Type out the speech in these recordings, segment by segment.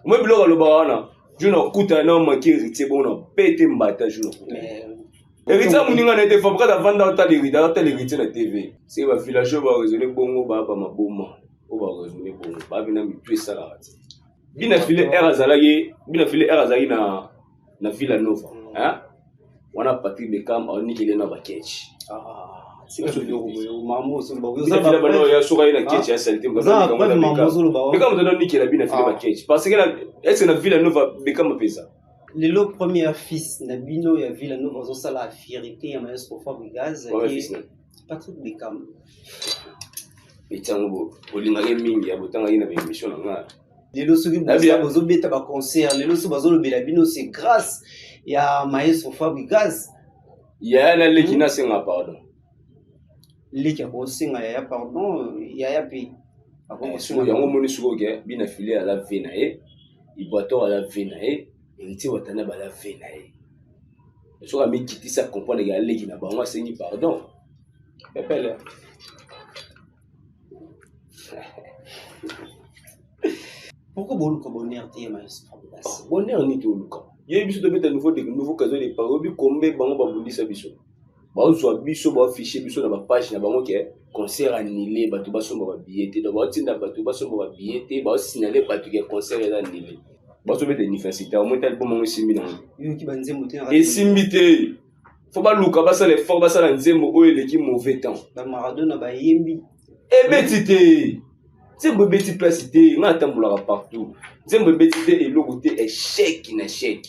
Moi biloko lo bawana. Je n'en coûte un homme qui héritier bon on pété mbata je n'en coûte. Héritier muninga na été fabriqué avant d'entendre l'héritier na TV. C'est va village va raisonner bongo ba maboma. On va raisonner bongo. Ba bina mi tuer ça là. Bina filé Erazalagi na Villa Nova. Hein? On a Patrick Beckham on dit qu'il est na baketch. C'est que je maman sur ba. Vous avez la ya soka ina ketch ya salté ba. Beckham donne ni qu'il a bina filé baketch parce que est-ce que na Villa Nova Beckham fait ça? Le premier fils Nabino ya Villa Nova zo sala fierté ya maestro Fabregas et Patrick Beckham. Et tiango olingaka mingi ya botanga ina ba émission na. Les losuki bazo beta ba concert, les losuki bazo le belabino c'est grâce ya maestro Fabregas. Ya na lekina senga pardon. Leki ya kosenga ya pardon ya pi. Ako yango moni suko ke bina filé à la venae, iboto à la venae. Héritier watana bala venae. So ami kiti ça comprendre ya leki na bango sengi pardon. Pepele. Pourquoi boluka bonheur te maestro Fabregas? Bonheur ni to luka. Ye biso to beta nouveau cadeau de parole bi kombe bango ba bundisa biso. Ba zo biso ba afficher biso na ba page na bango ke concert annulé batu ba somba ba billet donc ba tinda batu ba somba ba billet ba signaler batu ke concert est annulé. Ba so beta université au moins tel bon mon simbi na. Yo ki ba nzembo te na. Et simbi te. Faut ba luka ba ça les fort ba ça la nzembo o eleki mauvais temps. Ba Maradona ba yembi. E betité. C'est un petit placité, on attend partout. C'est un petit et l'autre échec na échec.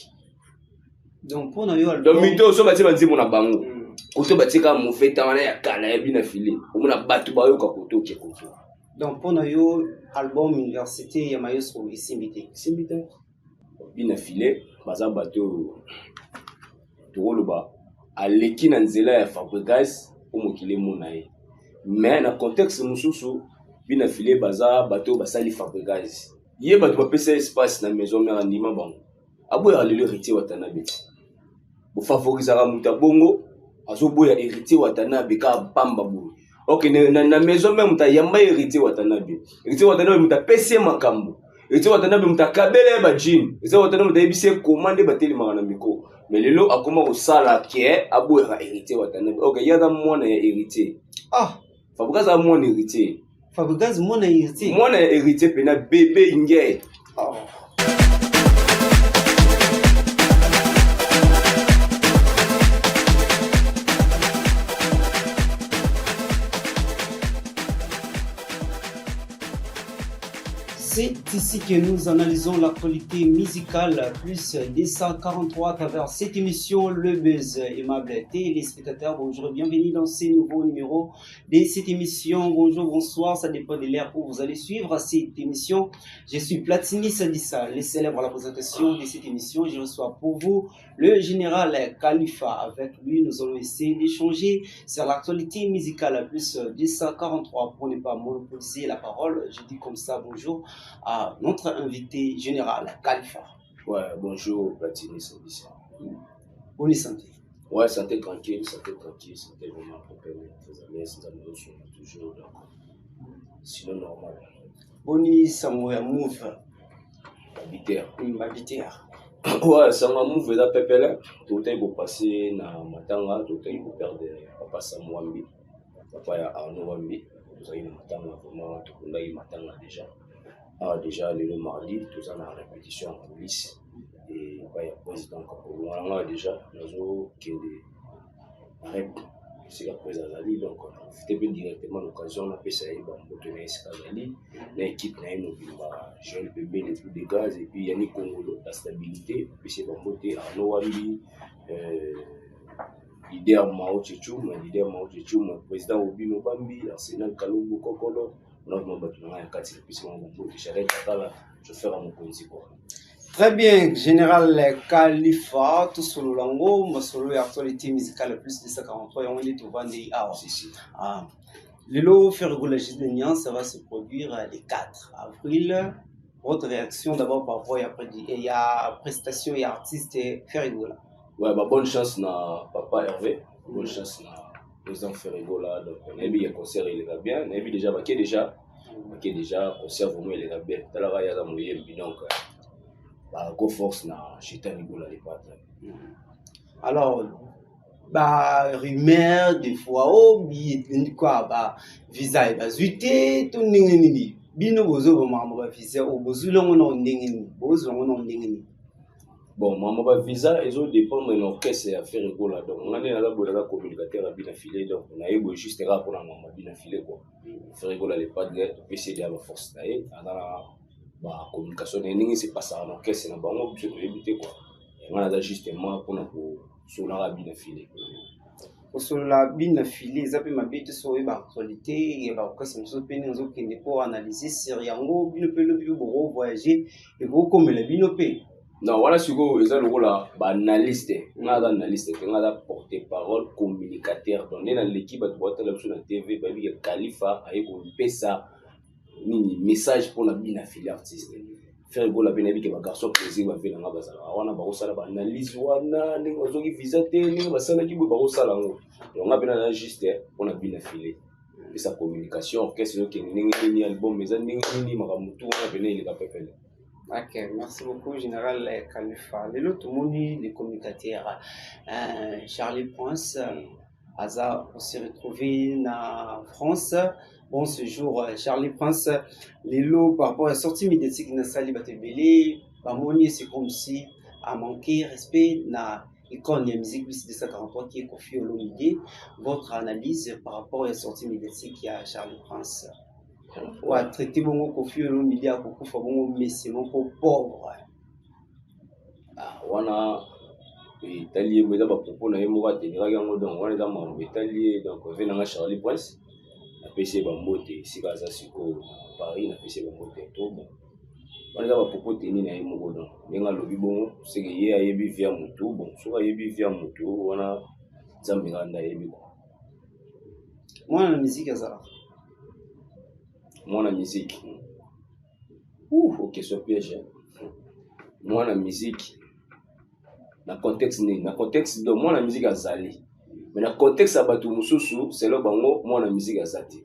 Donc pour nous yo donc mito so bati banzi mona bango. Koto bati ka mauvais temps na ya kala ya bina filé. O mona batu ba yo ka koto ke koto. Donc pour nous yo album université ya maestro Isimbité. Isimbité. Bina filé baza bato to loba aleki na nzela ya Fabregas o mokile monaye. Mais na contexte mususu bina filé baza bato basali Fabregas. Yé bato bapesa espace na maison mère andima bango. Abo ya lelo héritier watanabe. Bo favorisera muta bongo, azo boya héritier watanabe ka pamba bo. OK na maison mère muta yamba héritier watanabe. Héritier watanabe muta pese makambo. Héritier watanabe muta kabele ba jean. Héritier watanabe muta yebise commande bateli mangana miko. Mais lelo akoma ko sala ke abo ya héritier watanabe. OK yada mwana ya héritier. Fabregas a mwana héritier. Fabregas mon héritier. Mon héritier pena bébé ingé. C'est ici que nous analysons l'actualité musicale plus 243 à travers cette émission Le Buzz. Aimable téléspectateurs, bonjour, bienvenue dans ce nouveau numéro de cette émission. Bonjour, bonsoir, ça dépend de l'heure où vous allez suivre cette émission. Je suis Platini Sadissa, le célèbre à la présentation de cette émission. Je reçois pour vous le général Khalifa. Avec lui, nous allons essayer d'échanger sur l'actualité musicale plus 243 pour ne pas monopoliser la parole. Je dis comme ça, bonjour à notre invité général, Khalifa. Ouais, bonjour, Platini Sadissa. Bonne santé. Ouais, santé tranquille, santé vraiment très à l'aise, nous sommes toujours d'accord. Sinon, normal. Bonne santé, move. Habitaire. Ouais, ça m'a mouvé la pépelle. Tout est beau passer na matanga, tout est beau perdre papa Samouambi. Papa ya Arnaud Wambi. Nous avons matanga, vraiment, tout le monde a eu matanga déjà. Déjà le mardi, tout ça en répétition en police. Et il y a président on a déjà nous qui arrête c'est la présence ali donc on fait bien directement l'occasion on a fait ça et bon donner ce ali l'équipe n'a eu jeune bébé les plus de gaz et puis il y a ni Congolo la stabilité puis c'est bon côté Arnaud Wambi leader Mao Tchétchoum président Obino Bambi Arsenal Kalumbu Kokolo. Très bien, général Khalifa, tout sur le lango, ma solo et actualité musicale plus de 143 et on est au Vendée. Le lot Ferrigolagiste de Nian, ça va se produire le 4 avril. Votre réaction d'abord par rapport il y a prestation et artiste Ferrigola. Ouais, bah bonne chance na papa Hervé, bonne chance na président Ferrigola. Donc on a vu le concert il est bien, on a vu déjà concert vraiment il est bien. Talara ya za moyembi donc bah go force na chetani gola les pattes. Alors, bah, rumeur, des fois, oh, quoi, bah, visa, bah, zuité, tout n'ingénie. Bino bozo, bah, ma visa, oh, bozo, l'on a n'ingénie, bozo, l'on a n'ingénie. Bon, ma visa, ils ont dépendre de l'orchestre et affaire et là. Donc, on a un communicateur à bien affilé, donc on a eu juste un rapport à ma bien affilé, quoi. Faire école les pattes, PC de la force, bah, communication, c'est pas ça, l'orchestre, c'est un bon, je peux éviter, quoi. On a justement pour nous, sur la bien affilé. Sur la bine filée, ça peut m'habiter sur les actualités, et bah, c'est une opinion qui n'est pas analysée, c'est rien, on peut le plus gros voyager, et gros comme la binopé. Non, voilà, si vous avez le rôle analyste, on a analyste, on a porte-parole, communicateur. Donc, dans l'équipe, on a la TV, il y a Khalifa, il y a ça, message pour la bien affiliée artiste. Faire la bien affiliée, les garçons plaisir, on fait la bazar. On a barosala, analyse, on a des visa, on a ça qui vous barosala. On a bien juste, on a bien affilié. Et sa communication, qu'est-ce que c'est un album, mais un maramutu, on a bien les capépèles. Ok, merci beaucoup, Général Khalifa. L'autre monde, les communicateurs, Charlie Prince, Aza, on s'est retrouvé en France. Bon, ce jour, Charlie Prince, les lots par rapport à la sortie médiatique de Sali Batebele, Bamoni, c'est comme si a manqué respect na icône de musique 243 qui est confiée au Lomidé. Votre analyse par rapport à la sortie médiatique à Charlie Prince. Ouais, traiter bon confié au Lomidé à beaucoup de bon mais c'est mon pauvre. Ah, wana Italie, mais d'abord propos na yemo va tenir à yango donc wana za mambo Italie donc vient na Charlie Prince. Na PC bambote sika za siko Paris na PC bambote to bon. Wana za propos tenir na yemo go donc ndenga lobi bongo c'est que ye ayebi via mutu bon soka yebi via mutu wana zambe nganda yebi ko. Moi la musique ça. Moi la musique. OK, so piège. Moi la musique na contexte de moi la musique azali mais na contexte ya bato mususu c'est le bango moi la musique azati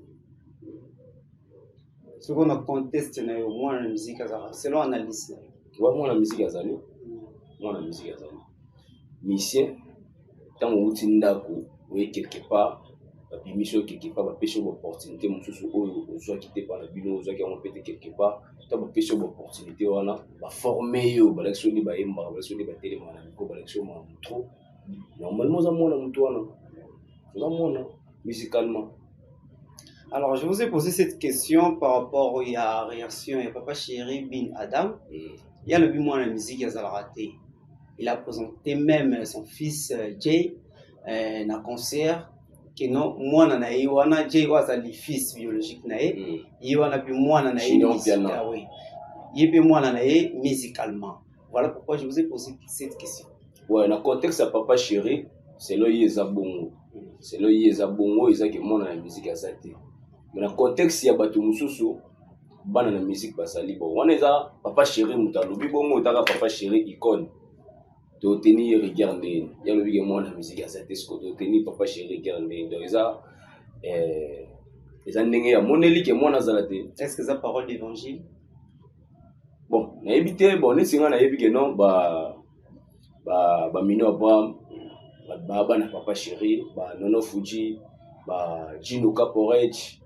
ce qu'on a contexte na yo moi la musique azali c'est l'analyse ouais moi la musique azali mission tant outi ndako oui quelque part mission quelque part ba pêcher opportunité mususu oyo ozwa quitté par la bino ozwa qui on peut quelque part tant ba pêcher opportunité wana ba former yo ba l'action ni ba yemba ba l'action ni ba télé mana ko ba l'action ma trop normalement ça mona mutu wana ça mona musicalement. Alors je vous ai posé cette question par rapport à la réaction de Papa Chéri Bin Adam. Il y a le but moi la musique il a raté. Il a présenté même son fils Jay dans un concert que non moi na nae wana Jay was le fils biologique nae il wana puis moi na nae oui il puis moi na nae musicalement. Voilà pourquoi je vous ai posé cette question. Ouais, dans le contexte de Papa Chéri, c'est là il y a bongo. C'est là il y a bongo et ça que moi dans la musique à ça. Mais dans le contexte il y a bato mususu bana na musique basali bon. On est à Papa Chéri mutalobi bongo taka Papa Chéri icône. To tenir regarder, il y a le big moi la musique à ça ce que to tenir Papa Chéri regarder. Donc ça ndenge ya moneli que moi nazalate. Est-ce que ça parole d'évangile? Bon, na éviter bon les singa na éviter non ba mino Abraham ba na Papa Chéri ba Nono Fuji ba Gino Caporage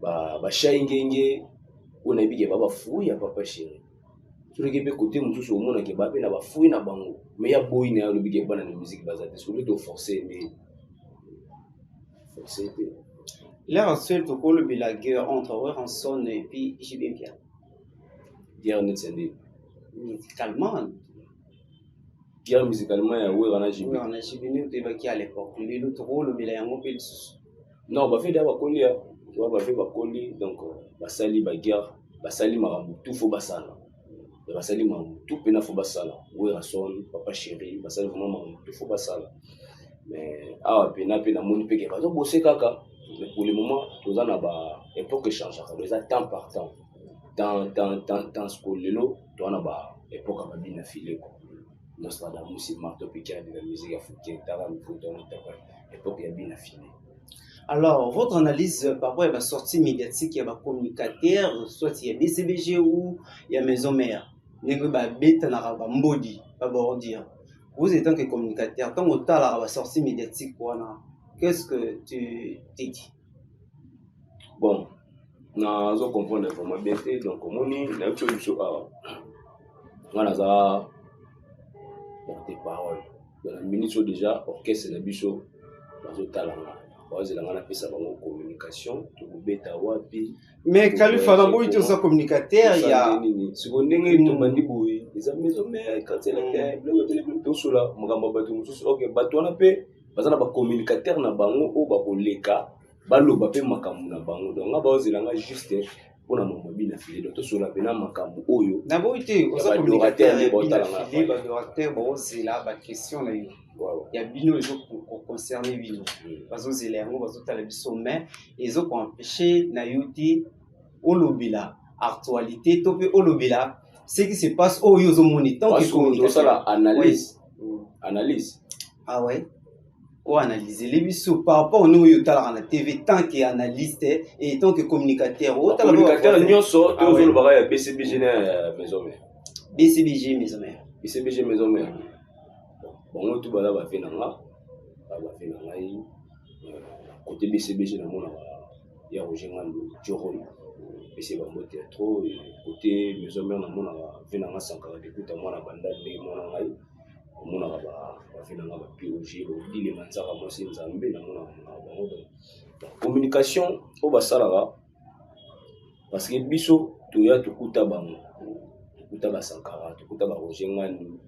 ba Shaingenge on a bige ba fouille ya Papa Chéri tu le gebe côté mususu au monde ke ba pe na ba fouille na bango mais ya boy na le bige bana na musique bazate sur le to forcer mais forcer l'heure actuelle to ko le la guerre entre Ranson et puis JB Pierre guerre net c'est musicalement guerre musicalement ya oui on a JB nous te baki à l'époque les autres rôle le yango pe non ba fait da ba kolia tu vois ba fait ba koli donc ba sali ba guerre ba sali marambu tout faut basala ba sali marambu tout pena faut basala oui Ranson Papa Chéri ba sali vraiment marambu tout faut basala mais ah pena moni pe ke ba zo bosser kaka mais pour le moment tous en a ba époque change ça temps par temps dans ce que lelo tu en a ba époque ba bien filé quoi Nostradamus c'est marteau piqué de la musique africaine taram faut dans époque ya bien filé. Alors, votre analyse par rapport à la sortie médiatique, il y a un communicateur, soit il y a BCBG ou il y a Maison Mère. Vous étant que communicateur, quand on t'a la sortie médiatique, qu'est-ce que tu t'es dit? Bon, je comprends vraiment bien. Donc, on a une chose on a des paroles. Dans la minute déjà, orchestre de biso, dans le talent. On a fait ça dans la communication, tout le bêta wapi. Mais quand il fallait beaucoup de communicateur, il y a. Ce qu'on est tout bandi boui. Les amis, mais quand c'est la terre, le tout cela, mon gars, bateau, ok, bateau na pe, parce que na communicateur na bango, o ba koleka, balo ba pe makamu na bango. Donc na ba ozilanga juste pour na mambo bina filé. Donc tout cela pe na makamu oyo. Na bo ite, o sa communicateur ne ba filé, ba dorateur, ba ozila ba question na yo. Il y a bino les autres pour concerner bino. Parce que c'est les gens qui sont les sommets et ils ont empêché na yuti olobila actualité topé olobila ce qui se passe au yo moniteur qui communication ça analyse analyse ah ouais ou analyser les biso par rapport au yo tala na TV tant qu'analyste et tant que communicateur communicateur nyonso to zo lo ba BCBG na maison mère BCBG maison mère BCBG maison mère. Bon, tout va faire côté BCBG, il y a Roger Ngandou, Djoron, BC Bambo Théâtre, côté maison mère, on a fait un sankara de coups à moi, la bande de mon a fait un piroger, les manzara, moi c'est Zambé, communication au Bassalara, parce que Bisso, tu y a tout coup à Bango, tout coup à Sankara, tout coup à Roger Ngandou.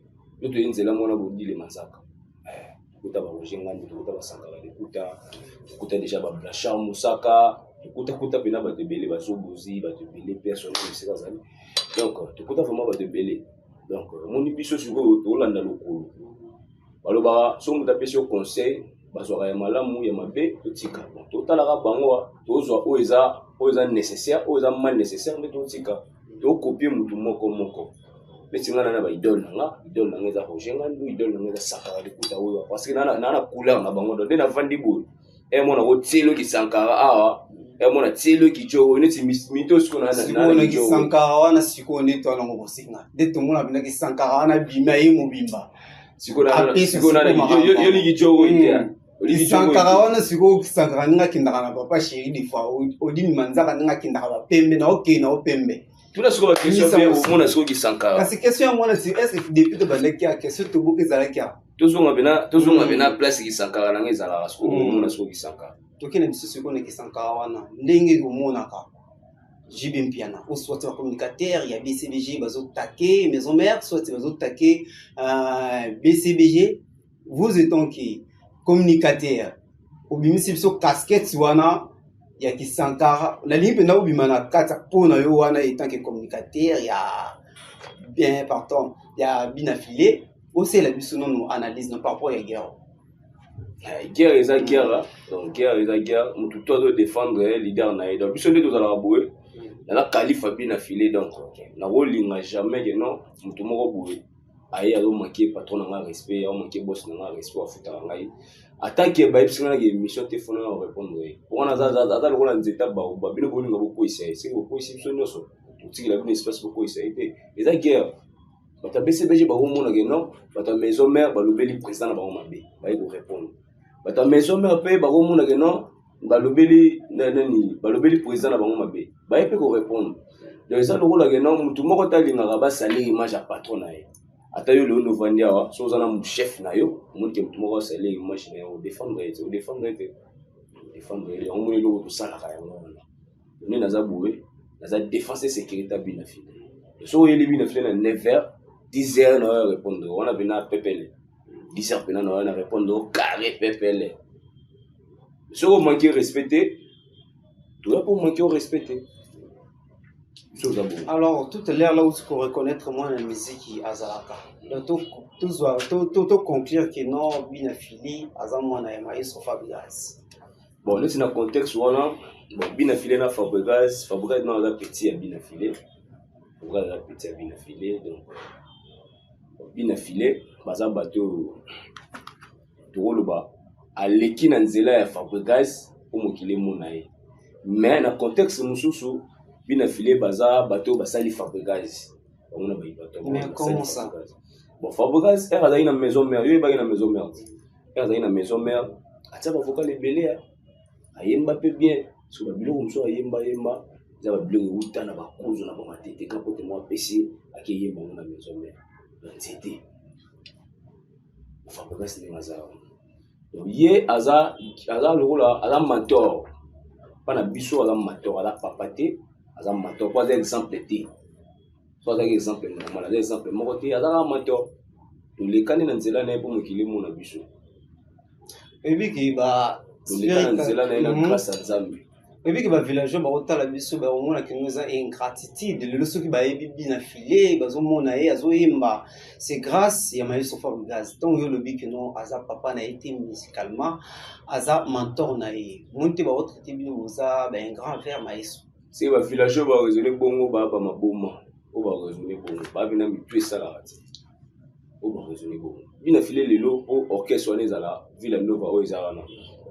Nous devons dire que nous les massacres. Nous avons déjà Blachar Moussaka, nous avons belé, Bazobozi, personne donc, nous avons vraiment belé. Donc, mon épisode sur Hollande locaux. Alors, si on a fait conseil, bazoara malamu ya mabe totika. Total bango, tozo oeza nécessaire, oeza mal nécessaire, mais totika. To copier mutu moko. Mais si on a un idole, idole nangeza Roger Ngandou, idole nangeza Sankara de Kuta oyo parce que na couleur na bango donc na vandi boule et mon a tielo ki Sankara awa et mon a tielo ki jo ne ti mito sko na ki Sankara wana siko ne to na ngo singa de to mona bina ki Sankara na bima yi mobimba siko na yo ni ki jo ite Sankara wana siko ki Sankara nga kindaka na papa chéri des fois odini manzaka nga kindaka ba pembe na okay na opembe. Tout ce qu'on va faire, c'est mon assaut qui s'encadre. Parce que question moi, c'est est-ce que depuis de Balekia, question de beaucoup Zalakia. Tous on a bien place qui s'encadre dans les alas, mon assaut qui s'encadre. Tout qui n'est pas qui s'encadre, n'engue au monaka. Jibim piana. Ou soit un communicateur, il y a BCBG, bazo taqué, maison mère, soit bazo taqué, BCBG. Vous étant qui communicateur, ou bien si vous casquette, wana. Il y a qui Sankara, la ligne na ubimana kata pona yo wana étant que communicateur, il y a bien pardon, il y a bien affilié, aussi la biso non analyse non par rapport à guerre. Guerre est la guerre, donc guerre est la guerre, nous tout doit défendre leader na donc biso ndeto za la boué, la calife bien affilié donc na rolinga jamais que non, mutu moko boué. Aïe alo manquer patron na respect, alo manquer boss na respect afuta ngai. Attaque ba ipsinga ke mission téléphone na répondre. On a za le rôle nzeta ba ba bino boni ngabo ko essayer. C'est ko essayer so nyoso. Tiki la bino espace ko essayer pe. Et la guerre. Ba ta BCBG ba mona ke non, ba ta maison mère ba lobeli président na ba mabe. Ba ko répondre. Ba ta maison mère pe ba mona ke non, ba lobeli nani, ba lobeli président na ba mabe. Ba pe ko répondre. Donc ça le rôle ke non, mutu moko talinga ba saler image à patron na ye. Ata yo le no vandia wa so zana mu chef na yo mun ke mtumo ko sele image na yo défendre on mo lo to sala ka yo ni naza boué naza défense sécurité bina fi so yeli bina fi na 9h 10h na répondre on a bina pepele 10h bina na répondre carré pepele so on manque respecter tu dois pour manquer respecter. Alors, toute l'heure là où tu peux reconnaître moi la musique Azalaka. Donc, tout conclure que non, bien affilié, Azamwa na Emaï sur Fabregas. Bon, là, c'est dans le contexte où on a bien affilié na Fabregas dans la petit à bien affilié. Fabregas la petit à bien affilié. Donc, bien affilié, Baza bateau, tout le bas. À l'équipe Nanzela ya Fabregas, pour mokile monaï. Mais dans le contexte, nous bien affilié baza bateau basali Fabregas on a pas. Mais comment ça? Bon, Fabregas, elle a une maison mère, il y a une maison mère. Elle a une maison mère. Ata ba vocal ebele ayemba pe bien so ba biloko mso ayemba za ba biloko uta na ba kozo na ba matete ka pote mo apesi akiyemba na maison mère nzete Fabregas ni mazao donc ye aza lokola aza mentor pana biso aza mentor ala papate aza mentor kwa exemple te so aza exemple normal aza exemple moko te aza mentor to lekani na nzela na po mokili mo na biso. Et puis qui va villageois baotala biso baomona ke nous a ingratitude le soki bayebi na filé bazomona ye azoyemba c'est grâce ya Maestro Fabregas donc yo lobi que non aza papa na été musicalement aza mentor na ye monte baotraité bino boza un grand frère Maestro c'est ba villageois ba raisonner bongo ba maboma o ba raisonner bongo ba bina mitwe sala o ba raisonner bongo bina filé lelo o orchestre wana ezala Villanova o ezala na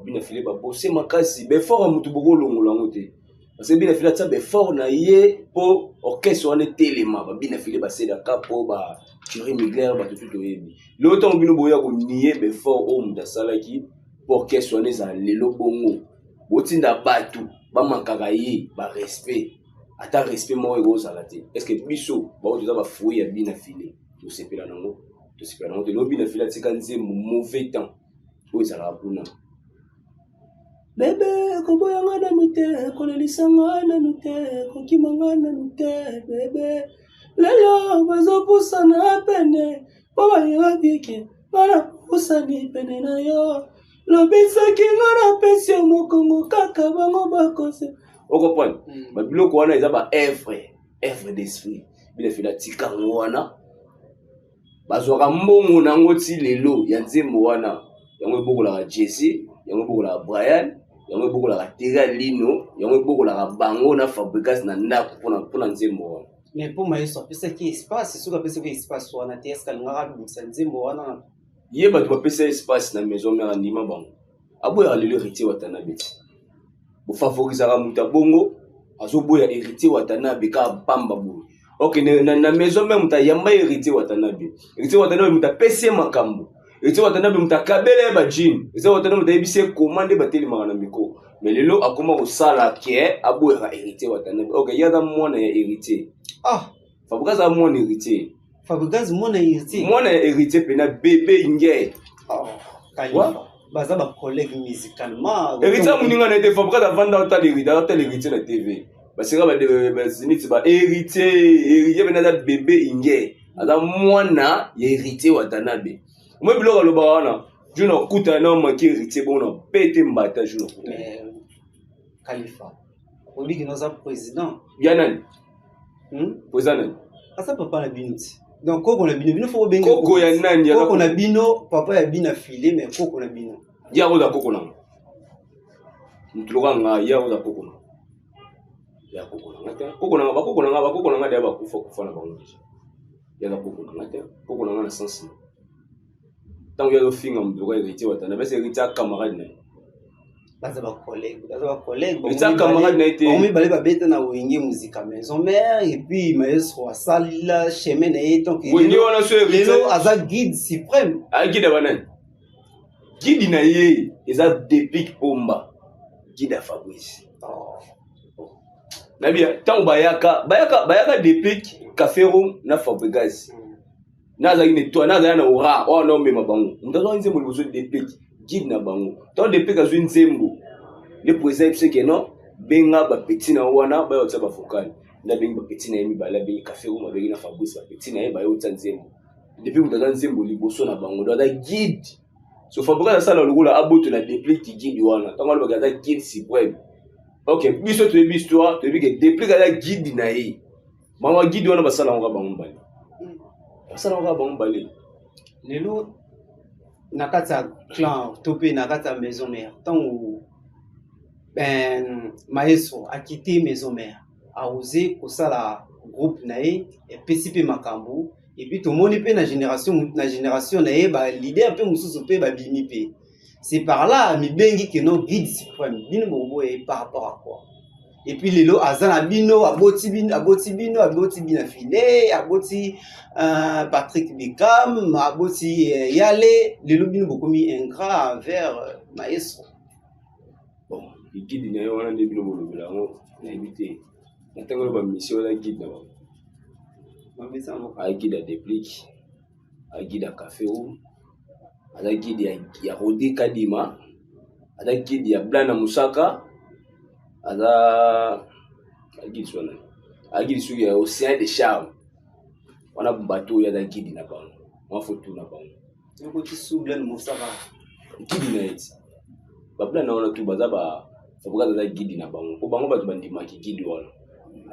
bina filé ba bosser makasi be fort amutu boko longola ngote parce que bina filé ça be fort na ye po orchestre wana telema ba bina filé ba seda kapo ba Thierry Mugler ba tout yebi l'autant bino boya ko nier be fort o muta salaki po orchestre wana ezala lelo bongo botinda batu ba mankaka ye ba respect ata respect mo ego salati est-ce que biso ba oza ba fouiller ya bina filé to sepela nango te lobi na fila tika nzembo mauvais temps o ezala puna bébé koboya ngana mute kolelisa na mute kokimanga na mute bébé lelo bazopusana pene po bayebike bana pusani pene na yo lobisaki ngana pesi mokongo kaka bango bakose okopone ba biloko wana eza ba œuvre d'esprit bina fila tika wana bazwaka mbongo nango ti lelo ya nzembo wana yango ebokolaka Jesse yango ebokolaka Brian yango ebokolaka Terra Lino yango ebokolaka bango na Fabregas na ndako mpona nzembo wana mais pour Maestro apesaki espace soki apesaki espace wana te eske alingaka bimisa nzembo wana ye bato bapesa espace na maison mère andima bango aboyaka lelo héritier Watanabe ti bofavorisaka moto bongo azoboya héritier Watanabe kaka pamba boye. Ok, na maison même muta yamba héritier Watanabe. Héritier Watanabe muta pese makambo. Héritier Watanabe muta kabele ba jean. Héritier Watanabe muta yebise commande ba telema na miko. Mais lelo akoma ko sala ke abo héritier Watanabe. Ok, yada mwana ya héritier. Ah, Fabregas a mwana héritier. Fabregas mwana héritier. Mwana héritier pena bébé ingé. Oh, Khalifa. Baza ba collègue musicalement. Héritier muninga na été Fabregas avanda ta héritier na TV. Parce que ba ziniti ba héritier benada bébé ingé ada mwana ya héritier Watanabe moi biloko loba wana juno kuta na maki héritier bona pete mbata juno Khalifa obi ki noza président yanani président asa papa na binti donc koko na bino faut benga koko ya nani koko na bino papa ya bina filé mais koko na bino ya oza koko na mtuloka nga ya oza koko na ya koko na nga de ba kufa na bango ya koko na nga koko na nga na sens tant ya finga mdoka héritier Watanabe c'est héritier camarade na baza ba collègue héritier camarade na été on mi balé ba beta na wenge musique maison mère et puis Maestro asalila chemin na yeton ki wenge wana so héritier aza guide suprême a guide banane guide na ye eza depuis pomba guide a Fabrice nabia tant bayaka depuis café room na Fabregas naza ine to naza na ora o no mema bango mutazo nzembo liboso depuis guide na bango tant depuis ka zwi nzembo le président c'est que non benga ba petit na wana ba yotsa ba focal na benga ba petit na yemi ba la benga café room ba benga na Fabrice ba petit na ye ba yotsa nzembo depuis mutazo nzembo liboso na bango do da guide so Fabregas sala lokola aboto na depuis ki guide wana tant ba ga guide suprême. Ok, biso tu es histoire, tu es que depuis que la guide na yi. Mama guide wana basala nga bango mbali. Basala nga bango mbali. Lelo nakata clan topé nakata maison mère. Tant Maestro a quitté maison mère, a osé ko sala groupe na yi et PCP makambo et puis tout monde pe na génération na yi ba leader pe mususu pe ba bimi pe. C'est par là, mi bengi que non guide suprême. Bino bobo est par rapport à quoi? et puis lelo azana bino aboti bina filé aboti Patrick Beckham aboti Yale lelo bino bokomi ingrat envers maestro. Bon il guide na yo wana nde bino bolobela ngo na éviter na tango ba mission la guide na ba a guide à déplique a guide à café room a guide ya Rodi Kadima a guide ya Blana Musaka a guide sona a guide sur ya Océan de Charme on a bateau ya da guide na bango on photo na bango ko ti sous Blana Musaka guide na eti ba Blana wana tu bazaba fabuka da guide na bango ko bango ba bandima ki guide wana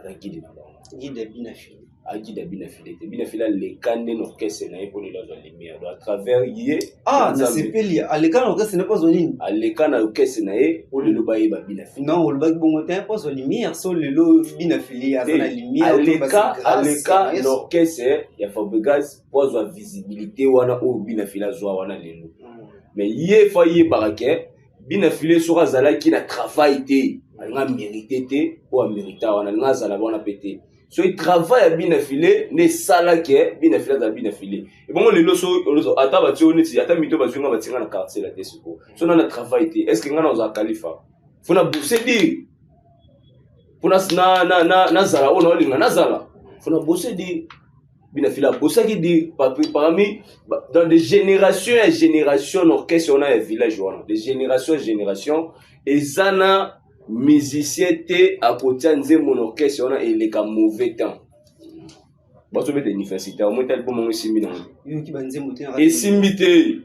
a guide na bango guide bina fili a guide bina fila le kande no kese na pour les lumière à travers yé na sepeli alekana no kese na pas zonini alekana no kese na ye pour le lobaye ba bina fila non le bag bongo te pas lumière so le lo bina fili azana lumière aleka no kese ya Fabregas pour la visibilité wana o bina fila zo wana lelo mais yé fa yé barake bina file sera zala qui na travail té nga mérité té ou mérita wana nga zala bona pété. So il travaille à bien affilé, ne sala que bien affilé à bien affilé. Et bon les loso ata ba tioni ti ata mito ba zunga ba tinga na quartier la tesuko. So na travail té. Est-ce que nga na za kalifa? Fona bosser dire. Fona na zala ona olinga na zala. Fona bosser dire. Bien affilé bosser qui dit parmi dans des générations et générations orchestre on a un village on des générations et générations et zana musicien té à côté de mon orchestre on a les mauvais temps parce que des universités au moins tel pour mon simbi et simbité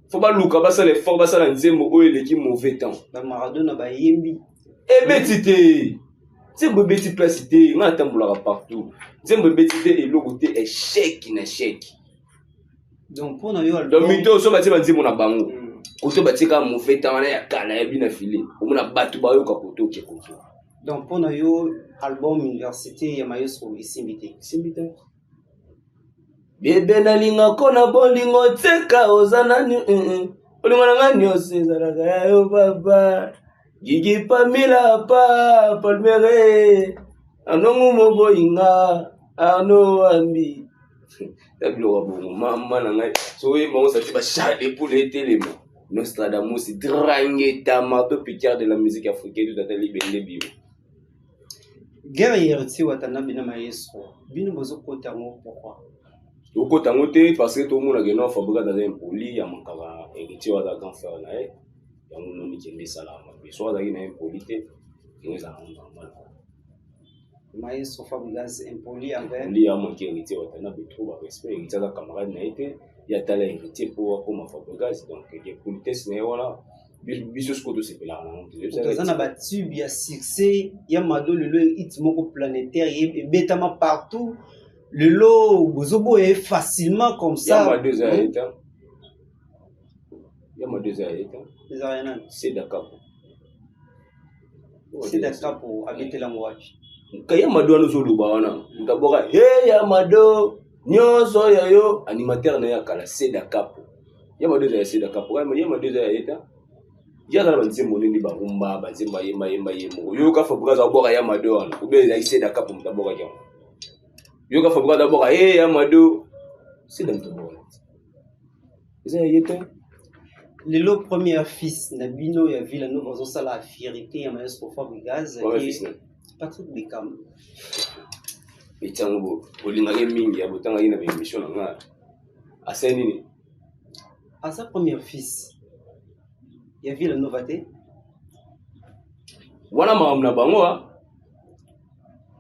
faut pas louka ba ça les fort ba ça la nzembo o les qui mauvais temps ba Maradona ba yembi et betité nzembo beti place té nga tambola partout nzembo betité et logo té échec na échec donc pour na yo donc mito so ba té ba nzembo na bango koto batika mauvais temps na ya kala ya bina filé omona batu ba yo ka koto ke koto donc pour na yo album université ya maestro isimbité bebe na linga kona bolingo teka ozana ni olingo na ngani osezala ga yo baba gigi pamila pa palmere anongu moboinga ano ambi tablo wa bongo mama na ngai so e mo sa tiba chale pour les télémons Nostradamus drangue tamato picard de la musique africaine tout à l'heure libéré bio guerrier ti watana bina maestro bino bozo kota ngo pourquoi au kota ngote parce que tout le monde a gagné Fabregas dans un poli ya makara héritier wa grand frère na e ya ngono ni kende salama mais so za ina impolité ni za normal maestro Fabregas impoli envers li ya mon héritier watana betro ba respect héritier za camarade na été il y a tel héritier pour comme Fabregas donc les politesses ne voilà biso skoto c'est là on a battu bien succès ya mado le hit moko planétaire et betama partout le lot bozobo est facilement comme ça ya ma deux états les ariana c'est d'accord pour habiter la moitié kaya mado ano zolo ba wana ndaboka hey ya mado nyonso ya yo animateur na ya kala seda kapo ya mado ya seda kapo kama ya mado ya eta ya na banzembo nini ba rumba banzemba yema yemo yo ka Fabregas aboka ya mado wana ube ya seda kapo mtaboka kya yo ka Fabregas aboka ya mado seda mtaboka ça yeta le premier fils na bino ya Villanova zo sala fierté ya maestro Fabregas Patrick Beckham Echango olingake mingi ya botanga ina ba émission na nga aseni ni à sa première fils ya Villanova te wana maamna bango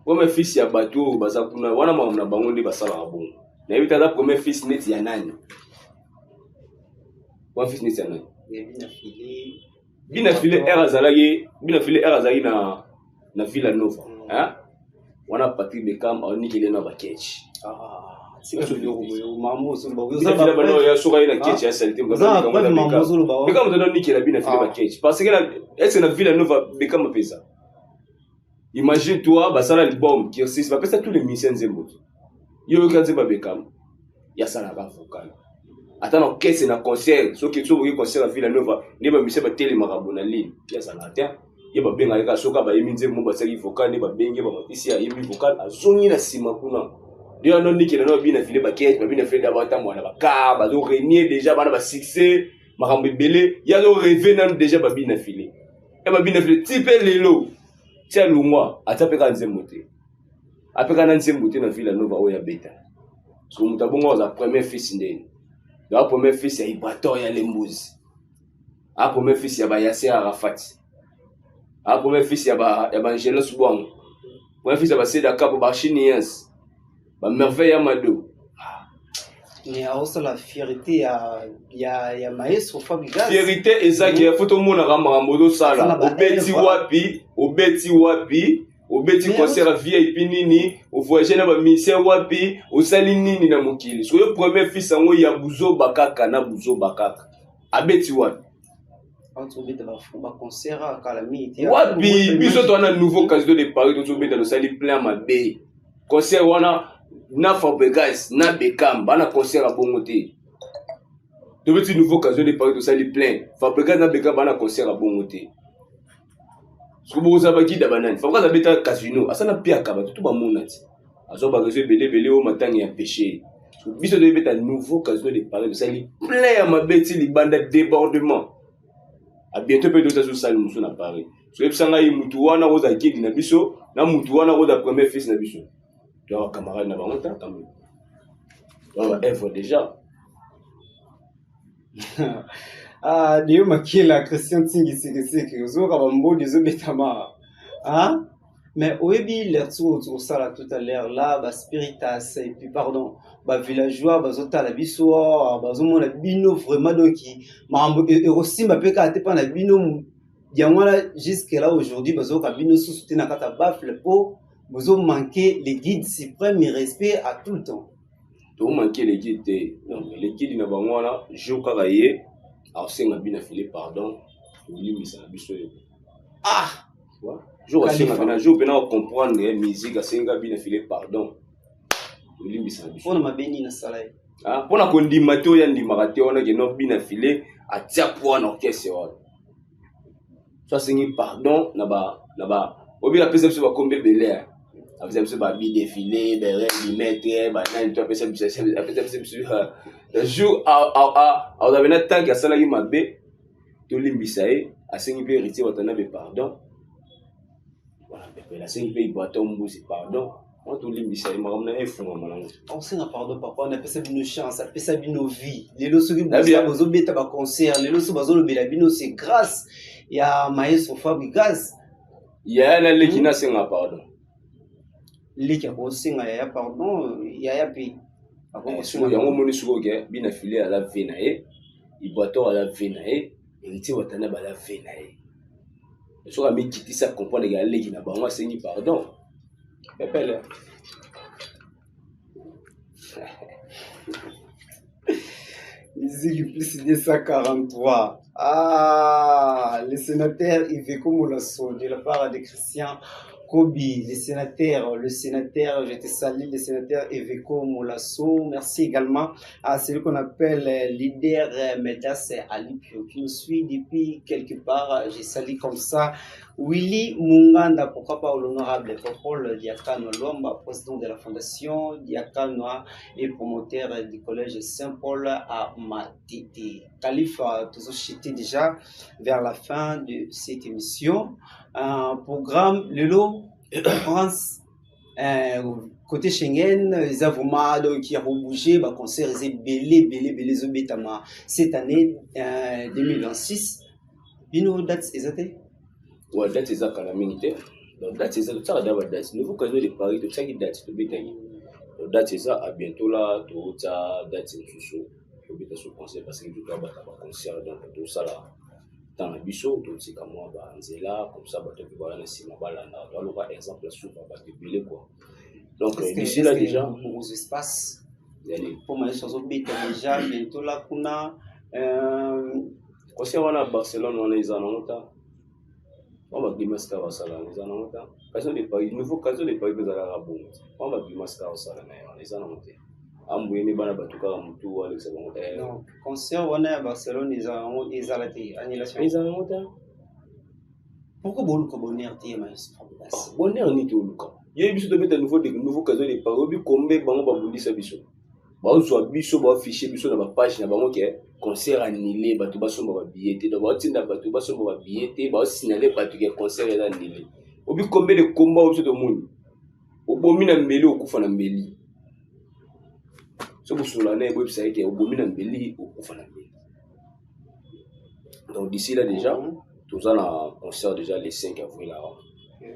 premier fils ya bato baza kuna wana maamna bango ndi basala bongo na yebita la premier fils net ya nani wa fils net ya nani bina file era zalagi na Villanova hein wana Patrick Beckham oni kile na bakechi c'est que mamozo ça va pas ya soka ina kechi ya salite Beckham donne ni kile bina file bakechi parce que est-ce que na Villanova Beckham pesa imagine toi basala album qui c'est pas ça tous les musiciens zembo yo kanze ba Beckham ya sala ba vocal attends orchestre na concert so que tu veux concert à Villanova ni ba musicien ba télé marabona ligne ya sala attends ye babenga ka soka ba yeminze mo basaki vocal ne babenge ba matisi ya yemi vocal azongi na sima kuna dio no nikela no bina file ba kete ba bina file da bata mwana ba ka ba zo renier déjà bana ba succès makambo belé ya zo rêver nan déjà ba bina file e ba bina file type lelo tia lungwa atapeka nzembo te apeka na nzembo te na Villa Nova oya beta so mutabongo za premier fils ndeni la premier fils ya Ibato ya Lembuzi a premier fils ya ba Yasser Arafat a premier fils ya ba Angelo Subong premier fils ya ba Seda Kapo ba Chiniens ba Merveille ya Mado mais aussi la fierté ya maestro Fabrigas fierté ezaki ya photo mona kama modo sala obeti wapi obeti concert VIP nini o voyager na ba ministère wapi o sali nini na mokili so le premier fils ango ya Buzo Bakaka na Buzo Bakaka abeti wapi entre beta ba concert à Calamity wapi biso to na nouveau casino de Paris to beta no sali plein mabe concert wana na Fabrigas na Beckham bana concert a bongo te to beti nouveau casino de Paris to sali plein Fabrigas na Beckham bana concert a bongo te Subo za baki da banane. Fabrigas a beta casino. Asana pia kaba tout ba monati. Azo ba réseau belé o matangi ya péché. Biso de beta nouveau casino de Paris. Ça li plein ya mabeti li banda débordement. A bientôt peut d'autres salle musu na Paris. So epsanga yi mutu wana oza kidi na biso na mutu wana oza premier fils na biso. Donc camarade na bango ta quand même. Donc œuvre déjà. Ah, Dieu m'a la Christian Tingi c'est Ozo Rabambo des Obetama. Ah, mais Oebi l'air tout ça là tout à l'heure là, bah Spiritas et puis pardon, bah villageois, bah Zota la Bissoa, bah Zomo la Bino vraiment donc qui m'a aussi m'a péka à pas la Bino. Yamala jusqu'à là aujourd'hui, bah Zoka Bino sous soutien kata bafle po, vous manqué les guides suprêmes et respect à tout le temps. Donc manqué les guides, non les guides na bangwana, joka raye. Alors c'est un bien affilé pardon oui mais ça a biso ah je aussi na je peux comprendre la musique c'est un bien affilé pardon oui mais ça a biso on m'a béni na sala ah pour na kondima to ya ndima te on a que no bien affilé a tia pour un orchestre ça c'est un pardon na ba obi la pesa ba combien belé avec ça ba bi défilé ben limite ba na to pesa le jour on avait un temps qui a salagi mabe to limbisae a sengi pe héritier watana be pardon voilà pe la sengi pe Ibato mbusi pardon on to limbisae makamna efunga malango on sait na pardon papa on a pesa bino chance a pesa bino vie les loso ki bozo beta ba concert les loso bazo lobela bino c'est grâce ya maestro Fabrigas ya na lekina senga pardon leki ko senga ya pardon ya pe yango moni suko ke bina filé à la venae Ibato à la venae héritier watana ba la venae so ka mi kiti ça comprendre ga leki na bango sengi pardon pepele musique plus 243 ah le sénateur Iveco Molasso de la part de Christian Kobi, le sénateur, je te salue, le sénateur Iveco Molasso. Merci également à celui qu'on appelle leader Medas Alipio, qui nous suit depuis quelque part. Je salue comme ça Willy Munganda, pourquoi pas l'honorable Popol Diakano Lomba, président de la fondation Diakano et promoteur du collège Saint-Paul à Matiti. Khalifa, toujours chité déjà vers la fin de cette émission. Un programme Lelo France côté Schengen les avomats qui a bougé bah concert belé zobetama cette année 2026 bino dates exactes ouais dates exactes à la minute donc dates exactes ça d'abord dates nouveau casino de Paris de chaque date de betani donc dates exactes à bientôt là tout ça dates sous au beta sous concert parce que tout là bah concert donc tout ça là dans la biso tout c'est comme moi bah nzela comme ça bah tu peux voir na sima balanda tu vois exemple sur bah tu belé quoi donc d'ici là déjà aux espaces pour moi les choses bêtes déjà bientôt là kuna concert wana Barcelone on est en monta on va Grimasca au salon les en monta casino de Paris nouveau casino de Paris vous allez à bon on va Grimasca au salon les en monta amboyeni bana batuka mutu Alex Bongo non concert wana ya Barcelone ils ont annulation ils en monta Pourquoi Boluka Bonheur t'es maïs? Bonheur ni tout le cas. Il y a biso de nouveau cadeau de parole bi combé bango ba bundisa biso. Ba so biso ba afficher biso na ba page na bango ke concert annulé bato ba somba ba billet te ba tinda bato ba somba ba billet te ba signaler bato ke concert est annulé. Obi combé de combat au tout monde. Obomi na mbeli okufa na mbeli. So vous sur la website ke obomi na mbeli okufa na mbeli. Donc d'ici là déjà tout ça na concert déjà le 5 avril là.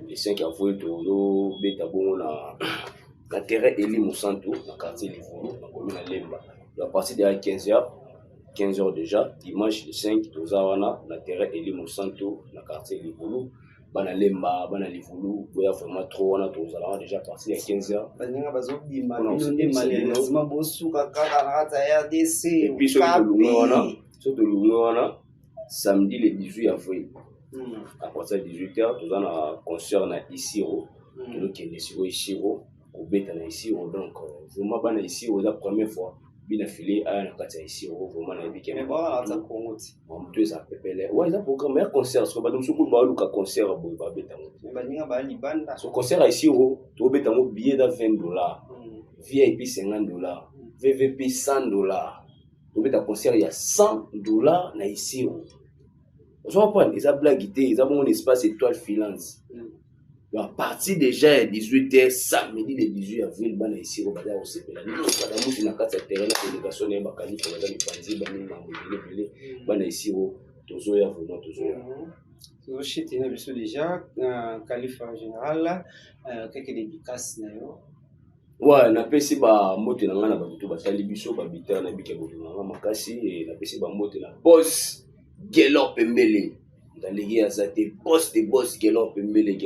Le 5 avril tout beta bongo na terrain Eli Moussanto na quartier Livulu na commune na Lemba. À partir de 15h déjà dimanche le 5 tout ça na terrain Eli Moussanto na quartier Livulu. Bana Lemba bana Livulu boya vraiment trop on a tout ça déjà parti à 15h baninga bazobima nonde malheureusement bosuka kaka na kata ya RDC et puis surtout le wana samedi le 18 avril à partir de 18h tout ça na concert na Isiro tout qui est sur Isiro au beta na Isiro donc vraiment bana Isiro la première fois bien affilé à na kata Isiro vraiment na biki mais bon là ça Congoti on deux ça pepele ouais ça programme un concert parce que ba musuku ba luka concert ba beta mais baninga ba libanda so concert à Isiro to beta mo billet de $20 VIP $50 VVP $100 to beta concert il y a $100 na Isiro. Vous comprenez, ils ont blagué, ils ont un espace étoile filance. À partir déjà à 18h, samedi le 18 avril, il y a ici au Bada au CP. Il y a une carte de terrain, la délégation est bacani pour les amis panzi, il y a ici au Tozoya, vraiment Tozoya. Tozoya, tu as déjà, calife en général, quelques dédicaces. Ouais, na pesi ba mote na ngana ba tout ba talibiso ba bitana na bike bodu na makasi et na pesi ba mote na boss Gelor Pembele dans les gars ça t'es boss Gelor Pembele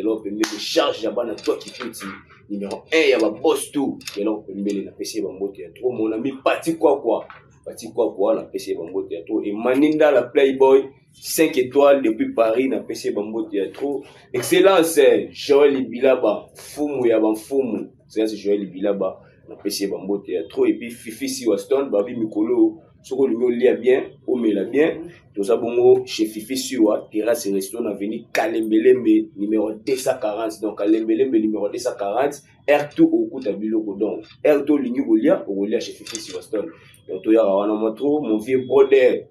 charge là-bas na toi qui petit numéro 1 il y a ba boss tout Gelor Pembele na pesi ba mote ya trop mon ami Pati quoi na pesi ba mote ya trop et Maninda la Playboy 5 étoiles depuis Paris na pesi ba mote ya trop excellence Joël Bilaba fumu ya ba fumu c'est Joël Bilaba na pesi ba mote ya trop et puis Fifi si Waston babi mikolo soko lingo lia bien omela bien tout ça bongo chez Fifi Siwa terrasse restaurant avenue Kalembelembe numéro 240 donc Kalembelembe numéro 240 R2 au kuta biloko donc R2 lingo lia chez Fifi Siwa Stone donc to ya wana motro mon vieux broder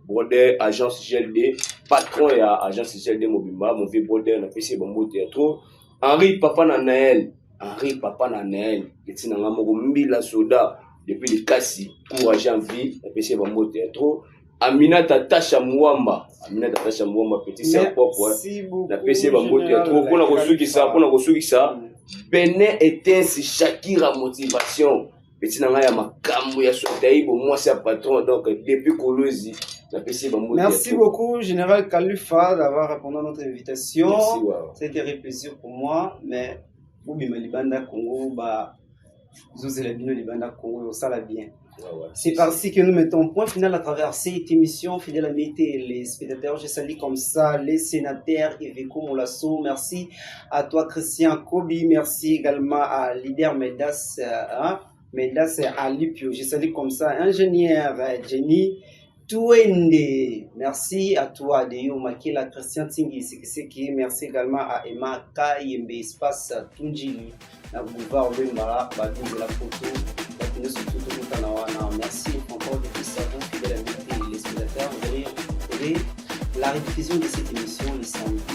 agence GLD patron ya agence GLD Mobimba mon vieux broder na pesi bombo théâtre Henri papa na Naël etina ngamoko mbila soda depuis le Kassi courage en vie na pesi bombo théâtre Aminata Tasha Mwamba petit sœur propre na pesi bombo théâtre pona kosukisa Benin était Shakira motivation petit nanga ya makambo ya sotaibo moi c'est patron donc depuis Kolozi. Merci beaucoup Général Khalifa d'avoir répondu à notre invitation. Merci, wow. C'était un plaisir pour moi mais Bobima Libanda Congo ba Zozela Bino Libanda Congo ça la bien. Ouais. C'est parti que nous mettons point final à travers cette émission. Fidèle amis les spectateurs, je salue comme ça les sénateurs Eveko Molasso. Merci à toi Christian Kobi. Merci également à Leader Medas Ali Pio. Je salue comme ça ingénieur Jenny Touende. Merci à toi Deyo Makila Christian Tingi Sekiseki. Merci également à Emma Kayembe Espace Tunjili. Na boulevard Lemba Badou de la photo. Merci encore de plus à vous, fidèles amis et les spectateurs. Vous allez retrouver la rediffusion de cette émission les samedis